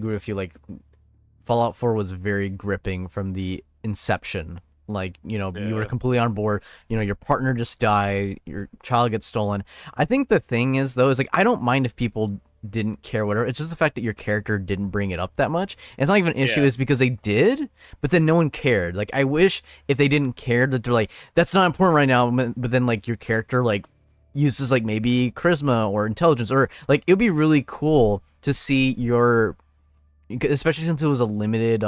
agree with you. Like Fallout 4 was very gripping from the inception. Like, you were Yeah. completely on board. Your partner just died, your child gets stolen. I think the thing is, though, is like, I don't mind if people didn't care, whatever. It's just the fact that your character didn't bring it up that much. And it's not even an issue, Yeah. is because they did, but then no one cared. Like, I wish if they didn't care that they're like, that's not important right now, but then, like, your character, like, uses, like, maybe charisma or intelligence, or, like, it would be really cool to see your, especially since it was a limited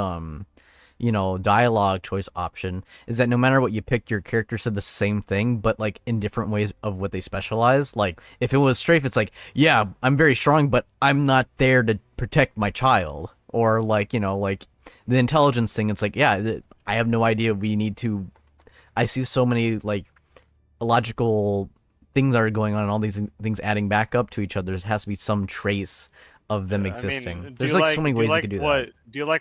dialogue choice option, is that no matter what you picked, your character said the same thing, but like in different ways of what they specialize. Like if it was strafe, it's like, yeah, I'm very strong, but I'm not there to protect my child. Or like, like the intelligence thing, it's like, yeah, I have no idea. We need to. I see so many like illogical things that are going on, and all these things adding back up to each other. There has to be some trace of them Yeah, I existing. mean, There's like so many do you ways you like could do that.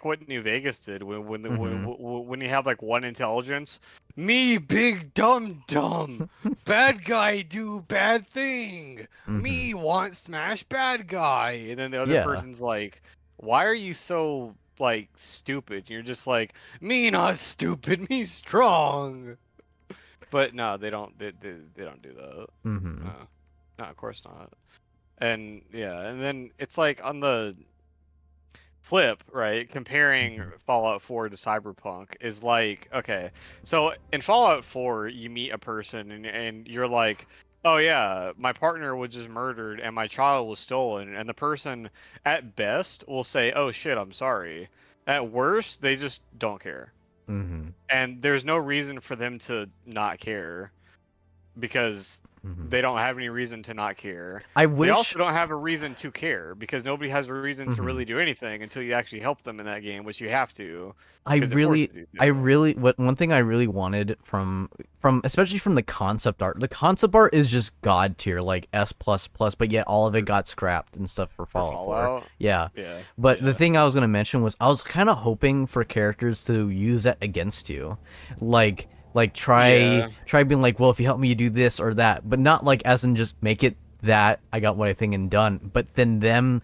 what New Vegas did Mm-hmm. when you have like one intelligence? Me, big dumb dumb, bad guy do bad thing. Mm-hmm. Me want smash bad guy, and then the other Yeah. person's like, why are you so like stupid? And you're just like, me not stupid, me strong. But no, they don't do that. Mm-hmm. No, no, of course not. And yeah, and then it's like on the flip, right? Comparing Mm-hmm. Fallout 4 to Cyberpunk is like, okay, so in Fallout 4, you meet a person and you're like, oh yeah, my partner was just murdered and my child was stolen. And the person at best will say, oh shit, I'm sorry. At worst, they just don't care. Mm-hmm. And there's no reason for them to not care because Mm-hmm. they don't have any reason to not care. I They wish. also don't have a reason to care because nobody has a reason to Mm-hmm. really do anything until you actually help them in that game, which you have to I because it forces really, you I to. really, what one thing I really wanted from especially from the concept art. The concept art is just god tier, like S plus plus, but yet all of it got scrapped and stuff for For Fallout 4. Fallout. Yeah, Yeah, but the yeah, thing I was gonna mention was I was kind of hoping for characters to use that against you, like yeah. try being like, well, if you help me, you do this or that, but not like as in just make it that I got what I think and done, but then them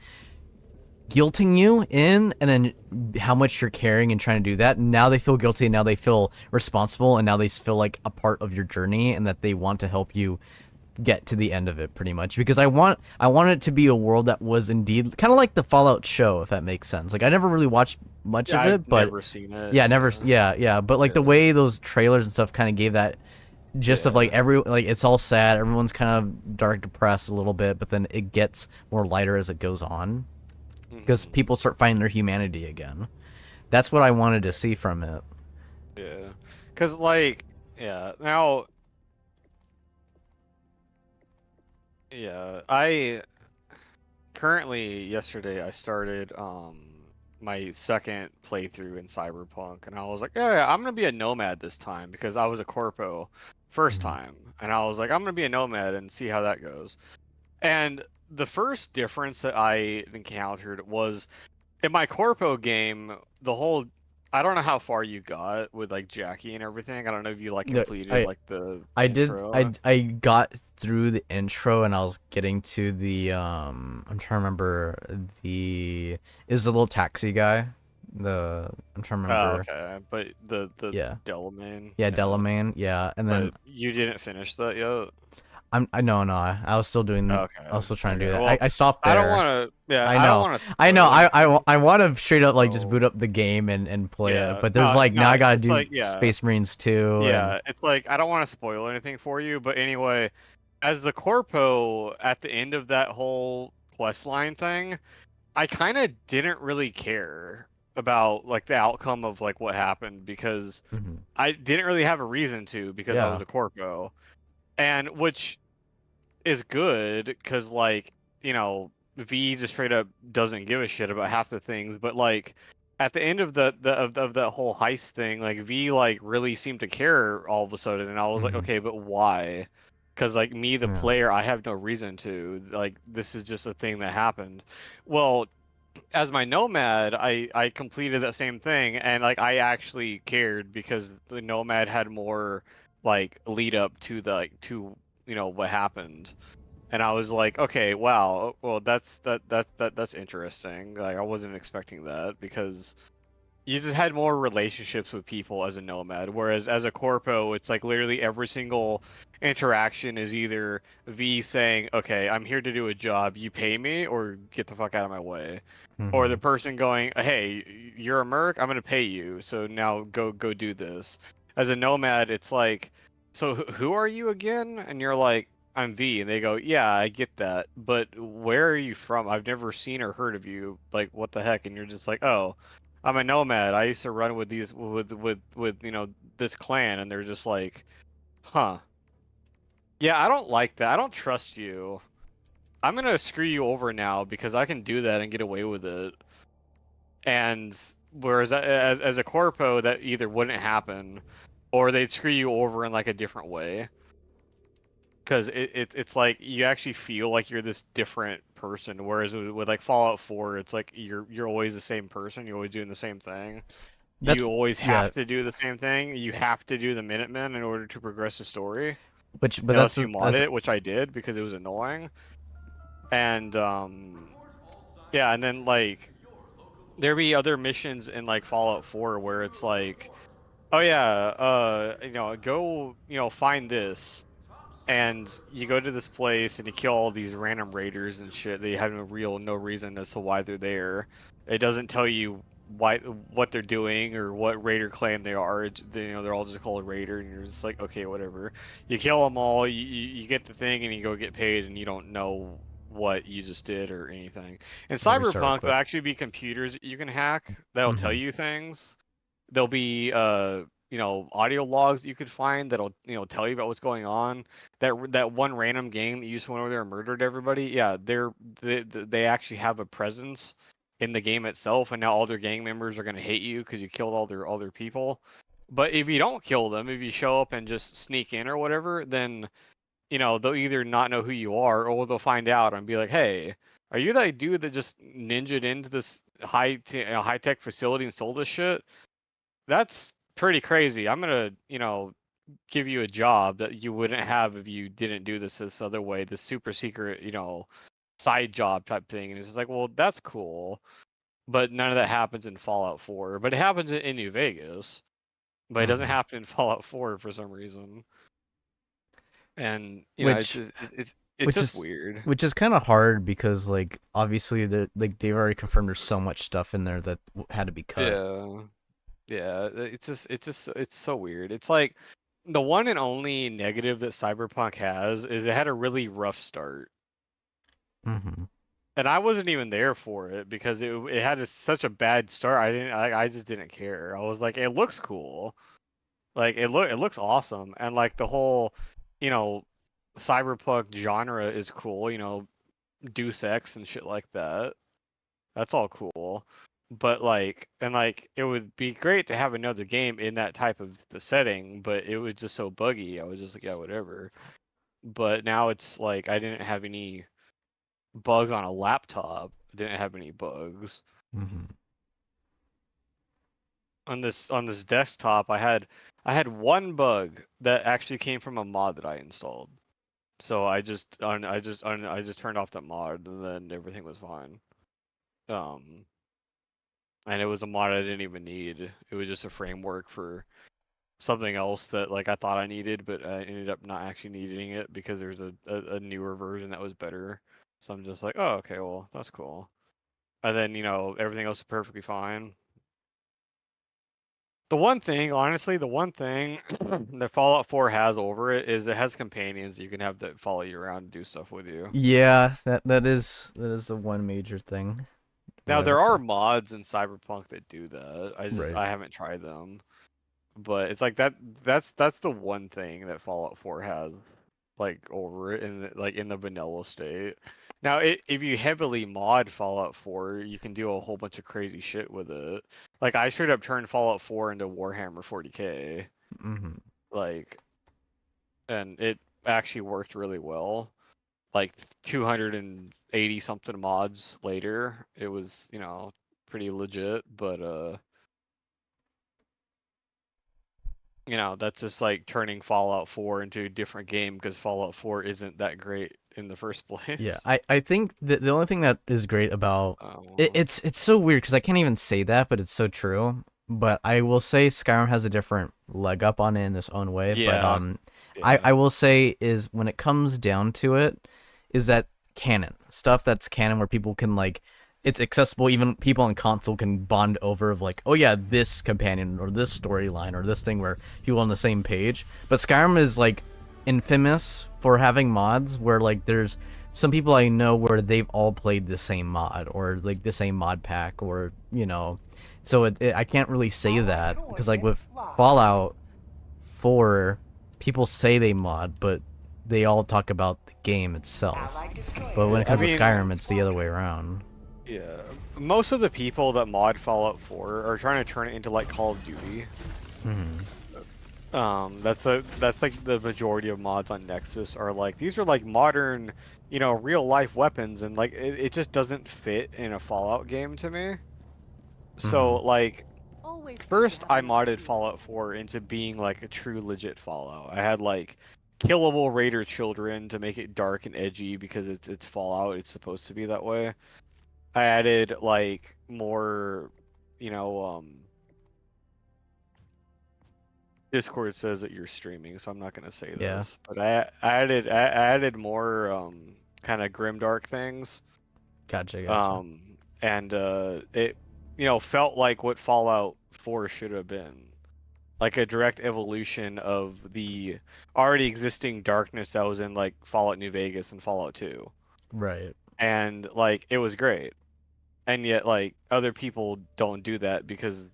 guilting you in, and then how much you're caring and trying to do that. Now they feel guilty, and now they feel responsible, and now they feel like a part of your journey, and that they want to help you get to the end of it, pretty much. Because I want it to be a world that was indeed kind of like the Fallout show, if that makes sense. Like I never really watched much Yeah, of I've it, but never seen it. yeah, never, Yeah, yeah, but like the yeah, way those trailers and stuff kind of gave that gist of like yeah. it's all sad, everyone's kind of dark, depressed a little bit, but then it gets more lighter as it goes on because Hmm. people start finding their humanity again. That's what I wanted to see from it. Yeah, because like, yeah. Now, yeah, I currently yesterday I started my second playthrough in Cyberpunk, and I was like, yeah, I'm gonna be a nomad this time because I was a corpo first Mm-hmm. time, and I was like, I'm gonna be a nomad and see how that goes. And the first difference that I encountered was in my corpo game, the whole I don't know how far you got with like Jackie and everything. I don't know if you like Yeah, completed I like the I did intro. I got through the intro, and I was getting to the I'm trying to remember, the is the little taxi guy. I'm trying to Oh, remember. okay. But the Yeah. Delamain, Yeah, yeah. Delamain. Yeah, and then But you didn't finish that yet? I no, no, I was still doing, I Okay. was still trying to do Okay. that. Well, I stopped I don't there. want to. Yeah, I I don't know. want to I spoil know. anything. I want to straight up like just So boot up the game and play it. yeah, But there's no, like now no. I gotta It's do like yeah, Space Marines too, and yeah. It's like I don't want to spoil anything for you. But anyway, as the corpo at the end of that whole quest line thing, I kind of didn't really care about like the outcome of like what happened because mhm. I didn't really have a reason to because I was Yeah. a corpo. And which is good because like V just straight up doesn't give a shit about half the things, but like at the end of of that whole heist thing, like V like really seemed to care all of a sudden, and I was like, Hmm. okay, but why? Because like me, the Yeah. player, I have no reason to. Like this is just a thing that happened. Well, as my nomad, I completed that same thing, and like I actually cared because the nomad had more like lead up to the like to what happened. and I was like, okay, wow, well that's interesting. Like I wasn't expecting that because you just had more relationships with people as a nomad, whereas as a corpo, it's like literally every single interaction is either V saying, "Okay, I'm here to do a job. You pay me, or get the fuck out of my way," or the Mm-hmm. person going, "Hey, you're a merc. I'm gonna pay you. So now go do this." As a nomad, it's like, "So who are you again?" And you're like, "I'm V," and they go, "Yeah, I get that, but where are you from? I've never seen or heard of you. Like, what the heck?" And you're just like, "Oh, I'm a nomad. I used to run with these with this clan," and they're just like, "Huh? Yeah, I don't like that. I don't trust you. I'm gonna screw you over now because I can do that and get away with it." And whereas as a corpo, that either wouldn't happen, or they'd screw you over in like a different way. Because it's like you actually feel like you're this different person, whereas with like Fallout 4, it's like you're always the same person. You're always doing the same thing. That's You always yeah, have to do the same thing. You have to do the Minutemen in order to progress the story, which but unless you mod it, which I did because it was annoying. And yeah, and then like there be other missions in like Fallout 4 where it's like, oh yeah, go, find this, and you go to this place and you kill all these random raiders and shit. They have no reason as to why they're there. It doesn't tell you what they're doing or what raider clan they are. They're all just called raider, and you're just like, okay, whatever. You kill them all, you get the thing, and you go get paid, and you don't know what you just did or anything. In I'll restart real Cyberpunk, there'll quick. actually be computers that you can hack that'll tell Mm-hmm. you things. There'll be audio logs that you could find that'll tell you about what's going on. That one random gang that you just went over there and murdered everybody, yeah, they actually have a presence in the game itself, and now all their gang members are going to hate you because you killed all their people. But if you don't kill them, if you show up and just sneak in or whatever, then they'll either not know who you are, or they'll find out and be like, hey, are you that dude that just ninja'd into this high tech facility and sold this shit? That's pretty crazy. I'm gonna, give you a job that you wouldn't have if you didn't do this other way, this super secret, side job type thing. And it's just like, well, that's cool, but none of that happens in Fallout 4. But it happens in New Vegas, but it doesn't Mm-hmm. happen in Fallout 4 for some reason. And it's Which just, it's which just is weird. which is kind of hard because like obviously they've already confirmed there's so much stuff in there that had to be cut. Yeah, yeah. It's so weird. It's like the one and only negative that Cyberpunk has is it had a really rough start. Mm-hmm. And I wasn't even there for it because it had such a bad start. I just didn't care. I was like, it looks cool, like it looks awesome, and like the whole, you know, cyberpunk genre is cool. Deus Ex and shit like that. That's all cool, but like it would be great to have another game in that type of setting, but it was just so buggy. I was just like, yeah, whatever. But now it's like I didn't have any bugs on a laptop. I didn't have any bugs Mm-hmm. on this desktop. I had one bug that actually came from a mod that I installed. So I just turned off that mod, and then everything was fine. Um, and it was a mod I didn't even need. It was just a framework for something else that like I thought I needed, but I ended up not actually needing it because there's a newer version that was better. So I'm just like, oh, okay, well, that's cool. And then everything else is perfectly fine. The one thing, honestly, the one thing that Fallout 4 has over it is it has companions you can have that follow you around and do stuff with you. Yeah, that is the one major thing. What Now I will there are say. mods in Cyberpunk that do that. Right. I haven't tried them, but it's like that's the one thing that Fallout 4 has like over it in the vanilla state. Now, if you heavily mod Fallout 4, you can do a whole bunch of crazy shit with it. Like I straight up turned Fallout 4 into Warhammer 40K. Mm-hmm. Like, and it actually worked really well. Like 280 something mods later, it was, pretty legit, but that's just like turning Fallout 4 into a different game because Fallout 4 isn't that great in the first place. Yeah, I think the only thing that is great about Oh, it's so weird because I can't even say that, but it's so true. But I will say Skyrim has a different leg up on it in its own way. But yeah, I yeah. will say is when it comes down to it, is that canon stuff that's canon where people can like it's accessible. Even people on console can bond over of like, oh yeah, this companion or this storyline or this thing where people on the same page. But Skyrim is like infamous for having mods where like there's some people I know where they've all played the same mod or like the same mod pack or so I can't really say that because like with Fallout 4 people say they mod but they all talk about the game itself, but when Yeah, it I comes to mean, Skyrim it's the other way around. yeah. Most of the people that mod Fallout 4 are trying to turn it into like Call of Duty. Hmm. That's like the majority of mods on Nexus are like these are like modern, real life weapons, and like it just doesn't fit in a Fallout game to me. So Hmm. like first I modded Fallout 4 into being like a true legit Fallout. I had like killable raider children to make it dark and edgy because it's Fallout, it's supposed to be that way. I added like more, you know, Discord says that you're streaming, so I'm not gonna say Yeah. this, but I added more kind of grimdark things, Gotcha. and it felt like what Fallout 4 should have been, like a direct evolution of the already existing darkness that was in like Fallout New Vegas and Fallout 2, Right. and like it was great, and yet like other people don't do that because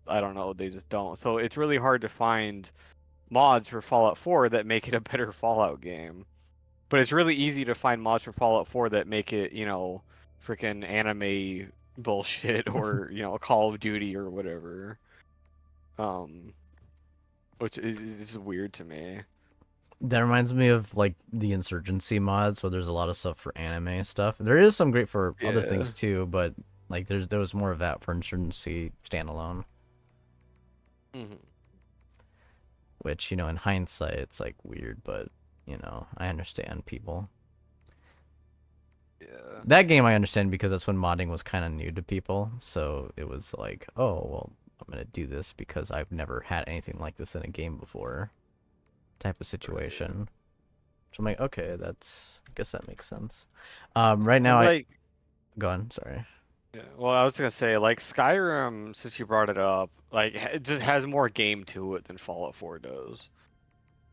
I don't know, they just don't. So it's really hard to find mods for Fallout 4 that make it a better Fallout game. But it's really easy to find mods for Fallout 4 that make it, freaking anime bullshit or, Call of Duty or whatever. Um, which is weird to me. That reminds me of like the Insurgency mods where there's a lot of stuff for anime stuff. There is some great for other Yeah. things too, but like there was more of that for Insurgency standalone, Hmm. which in hindsight it's like weird, but I understand people. Yeah. That game I understand because that's when modding was kind of new to people, so it was like, oh well, I'm gonna do this because I've never had anything like this in a game before, type of Right. situation. So I'm like, okay, I guess that makes sense. Right now And I like, go on, sorry. yeah, well, I was gonna say, like, Skyrim, since you brought it up, like, it just has more game to it than Fallout 4 does.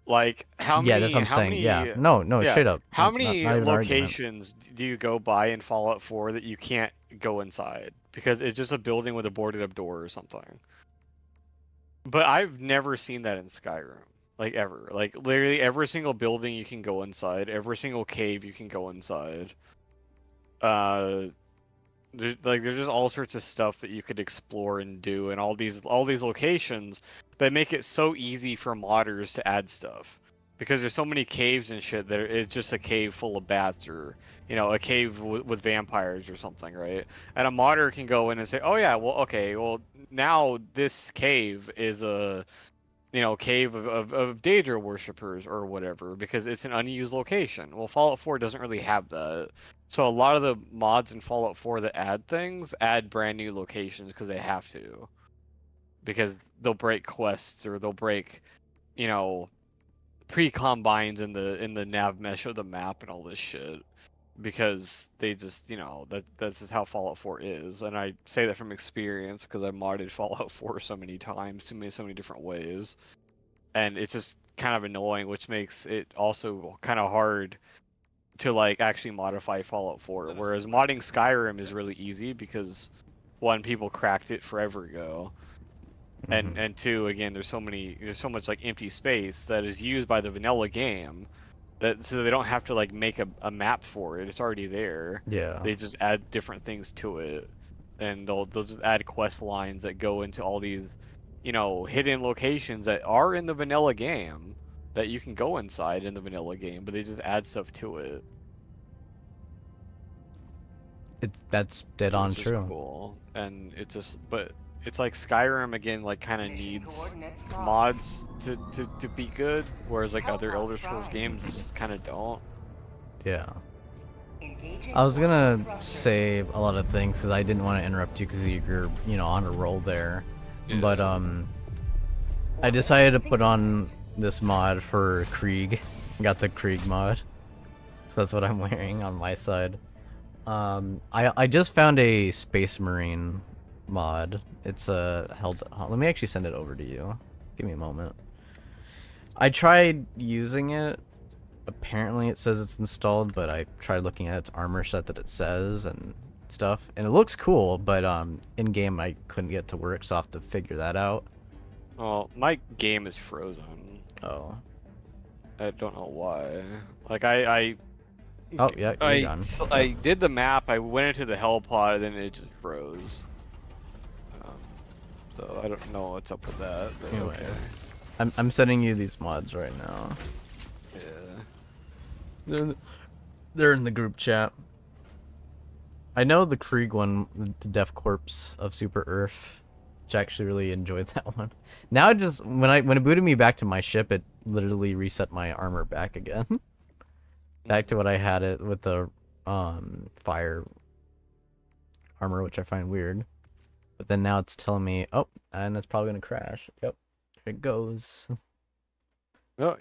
Like Yeah, that's what I'm how saying. Yeah, many no, yeah, straight up, how not many even an argument. locations do you go by in Fallout 4 that you can't go inside because it's just a building with a boarded up door or something? But I've never seen that in Skyrim. Like ever. Like literally every single building you can go inside, every single cave you can go inside. Uh there's just all sorts of stuff that you could explore and do, and all these locations that make it so easy for modders to add stuff because there's so many caves and shit that it's just a cave full of bats, or a cave with vampires or something, right? And a modder can go in and say, oh yeah, well, okay, well, now this cave is a cave of Daedra worshippers or whatever because it's an unused location. Well, Fallout 4 doesn't really have that. So a lot of the mods in Fallout 4 that add things add brand new locations because they have to. Because they'll break quests or they'll break, you know, pre-combines in the nav mesh of the map and all this shit. Because they just, that's just how Fallout 4 is. And I say that from experience because I modded Fallout 4 so many times, so many different ways, and it's just kind of annoying, which makes it also kind of hard to like actually modify Fallout 4. Whereas modding Skyrim is really easy because one, people cracked it forever ago, and Hmm. and two, again, there's so much like empty space that is used by the vanilla game that so they don't have to like make a map for it. It's already there. Yeah. They just add different things to it, and they'll just add quest lines that go into all these hidden locations that are in the vanilla game that you can go inside in the vanilla game, but they just add stuff to it, That's dead on which is true. cool. And it's just, but it's like Skyrim again, like kind of needs mods to be good, whereas like other Elder Scrolls games just kind of don't. Yeah. I was gonna say a lot of things because I didn't want to interrupt you because you're, on a roll there. Yeah. But I decided to put on this mod for Krieg. Got the Krieg mod, so that's what I'm wearing on my side. I just found a Space Marine mod. It's let me actually send it over to you. Give me a moment. I tried using it. Apparently it says it's installed, but I tried looking at its armor set that it says and stuff, and it looks cool, but in game I couldn't get to work, so I have to figure that out. Well, my game is frozen. Oh. I don't know why. Like Oh yeah, you're done. I did the map. I went into the hell pod, and then it just froze. So I don't know what's up with that. But Anyway, okay. I'm sending you these mods right now. Yeah. They're in the group chat. I know the Krieg one, the Death Corpse of Super Earth, which I actually really enjoyed that one. Now just when it booted me back to my ship, it literally reset my armor back again. Back to what I had it with the fire armor, which I find weird. But then now it's telling me, oh, and it's probably gonna crash. Yep, here it goes. Well,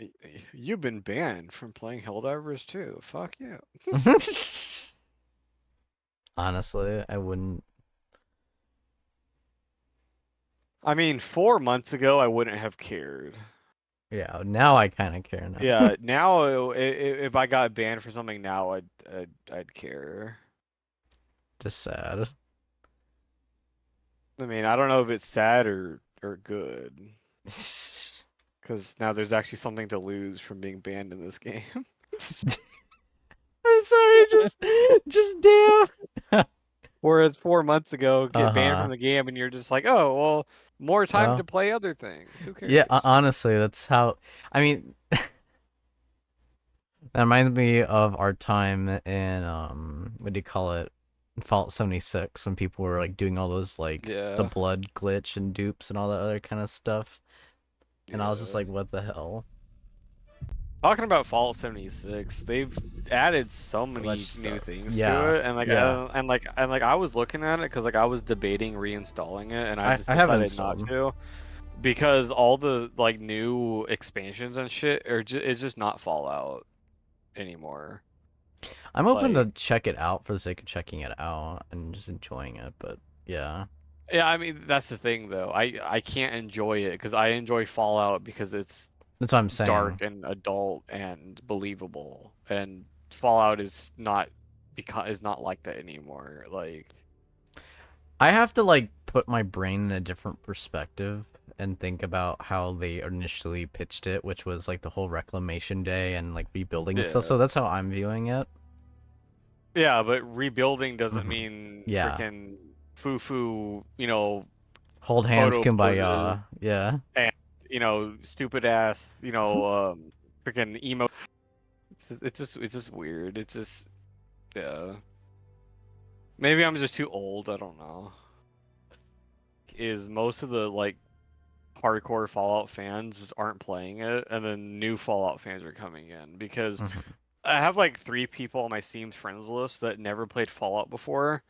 you've been banned from playing Helldivers too. Fuck you. Honestly, I wouldn't. I mean, 4 months ago, I wouldn't have cared. Yeah, now I kind of care now. Yeah, now if I got banned for something now, I'd care. Just sad. I mean, I don't know if it's sad or good, because now there's actually something to lose from being banned in this game. I'm sorry, just damn. Whereas 4 months ago, get banned from the game, and you're just like, oh, well, more time to play other things. Who cares? Yeah, honestly, that's how. I mean, that reminds me of our time in what do you call it? Fallout 76, when people were like doing all those like the blood glitch and dupes and all that other kind of stuff, and I was just like, what the hell? Talking about Fallout 76, they've added so many new things to it, and like I was looking at it because like I was debating reinstalling it, and I decided not to, because all the like new expansions and shit it's just not Fallout anymore. I'm open to check it out for the sake of checking it out and just enjoying it, but yeah. Yeah, I mean that's the thing though. I can't enjoy it because I enjoy Fallout because that's what I'm saying. Dark and adult and believable, and Fallout is not like that anymore. Like, I have to like put my brain in a different perspective and think about how they initially pitched it, which was like the whole reclamation day and like rebuilding and stuff. So that's how I'm viewing it. Yeah, but rebuilding doesn't mean freaking foo-foo, hold hands, kumbaya, yeah. And stupid ass, freaking emo. It's just weird. It's just, yeah. Maybe I'm just too old. I don't know. Is most of the like hardcore Fallout fans aren't playing it, and then new Fallout fans are coming in because I have like 3 people on my Steam friends list that never played Fallout before,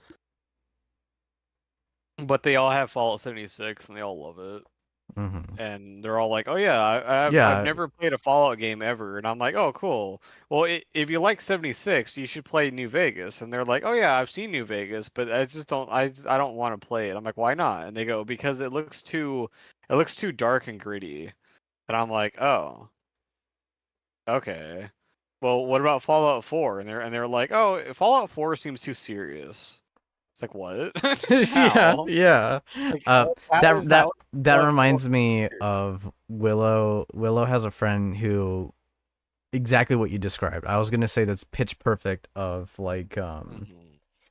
but they all have Fallout 76 and they all love it. And they're all like, "Oh yeah, I've never played a Fallout game ever," and I'm like, "Oh cool. Well, if you like 76, you should play New Vegas." And they're like, "Oh yeah, I've seen New Vegas, but I just don't don't want to play it." I'm like, "Why not?" And they go, "Because it looks too dark and gritty." And I'm like, "Oh, okay. Well, what about Fallout 4?" And they're like, "Oh, Fallout 4 seems too serious." It's like, what? yeah. Like, that reminds me of Willow. Willow has a friend who exactly what you described. I was gonna say that's pitch perfect of like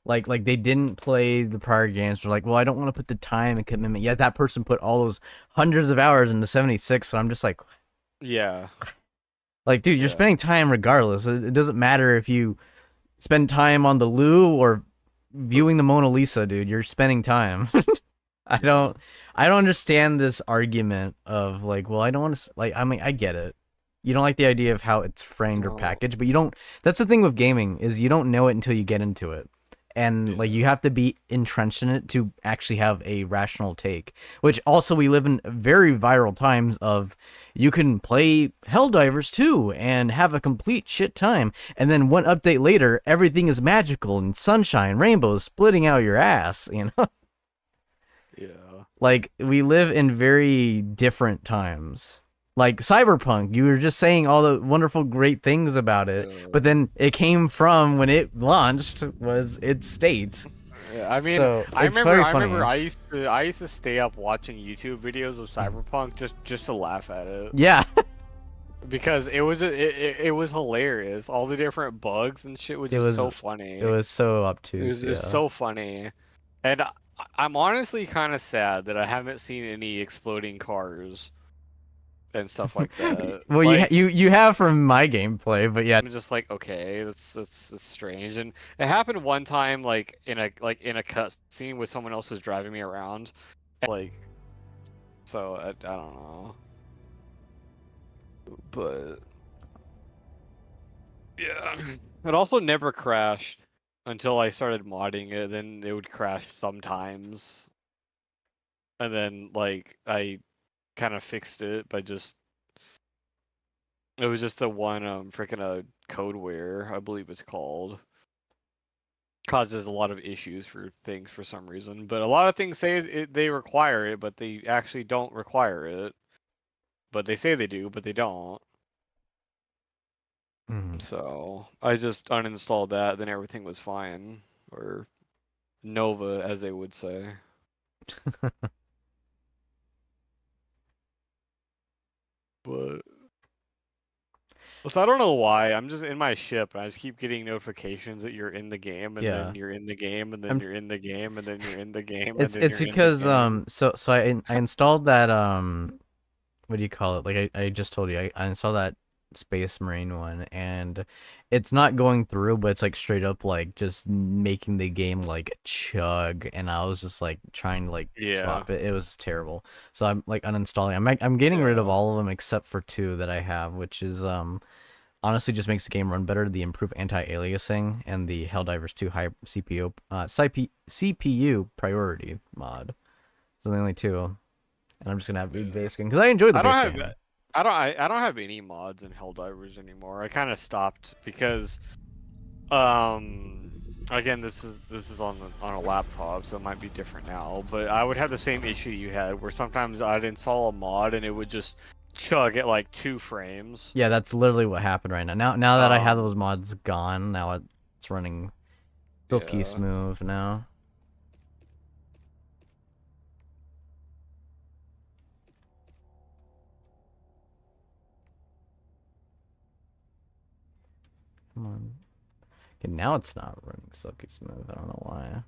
like they didn't play the prior games. They're like, well, I don't want to put the time and commitment. Yet that person put all those hundreds of hours into 76. So I'm just like, yeah. Like, dude, you're spending time regardless. It doesn't matter if you spend time on the loo or viewing the Mona Lisa, dude. You're spending time. I don't understand this argument of like, well, I don't want to, like, I mean, I get it. You don't like the idea of how it's framed or No. packaged, but you don't. That's the thing with gaming is you don't know it until you get into it, and like Yeah. you have to be entrenched in it to actually have a rational take. Which also we live in very viral times of you can play Helldivers too and have a complete shit time, and then one update later everything is magical and sunshine, rainbows splitting out your ass. You know, Yeah. like we live in very different times. Like Cyberpunk, you were just saying all the wonderful great things about it, Yeah. but then it came from when it launched was its state. Yeah, I mean, So I it's remember, very I remember, funny. I used to stay up watching YouTube videos of Cyberpunk just to laugh at it Yeah, because it was hilarious. All the different bugs and shit was it just was so it funny. was so It was obtuse. just Yeah. so funny, and I'm honestly kind of sad that I haven't seen any exploding cars and stuff like that. Well, Like, you have from my gameplay, but yeah, I'm just like, okay, that's strange. And it happened one time, like in a cut scene with someone else is driving me around, like, so I don't know, but yeah, it also never crashed until I started modding it. Then it would crash sometimes, and then like I kind of fixed it by just it was just the one freaking codeware I believe it's called. Causes a lot of issues for things for some reason. But a lot of things say they require it, but they actually don't require it. But they say they do, but they don't. Mhm. So I just uninstalled that, then everything was fine. Or Nova, as they would say. But so I don't know why. I'm just in my ship and I just keep getting notifications that you're in the game and then yeah. you're in the game and then I'm you're in the game and then you're in the game and it's then it's you're in the because game. so I installed that what do you call it? Like I just told you, I installed that Space Marine one, and it's not going through, but it's like straight up like just making the game like chug, and I was just like trying to like Yeah. swap it. It was terrible. So I'm like uninstalling. I'm getting rid of Yeah. all of them except for two that I have, which is honestly just makes the game run better. The improved anti-aliasing and the Helldivers 2 high CPU priority mod. So the only two. And I'm just gonna have the Yeah. base game because I enjoy the I don't base have game. I don't have any mods in Helldivers anymore. I kind of stopped because again this is on on a laptop, so it might be different now, but I would have the same issue you had where sometimes I'd install a mod and it would just chug at like 2 frames. Yeah, that's literally what happened right now. Now that I have Um those mods gone, now it's running silky yeah. smooth now. Come on. Okay, now it's not running silky smooth. I don't know why.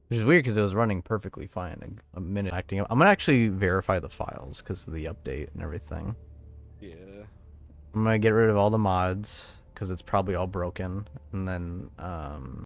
Which is weird because it was running perfectly fine a minute acting up. I'm gonna actually verify the files because of the update and everything. Yeah. I'm gonna get rid of all the mods because it's probably all broken, and then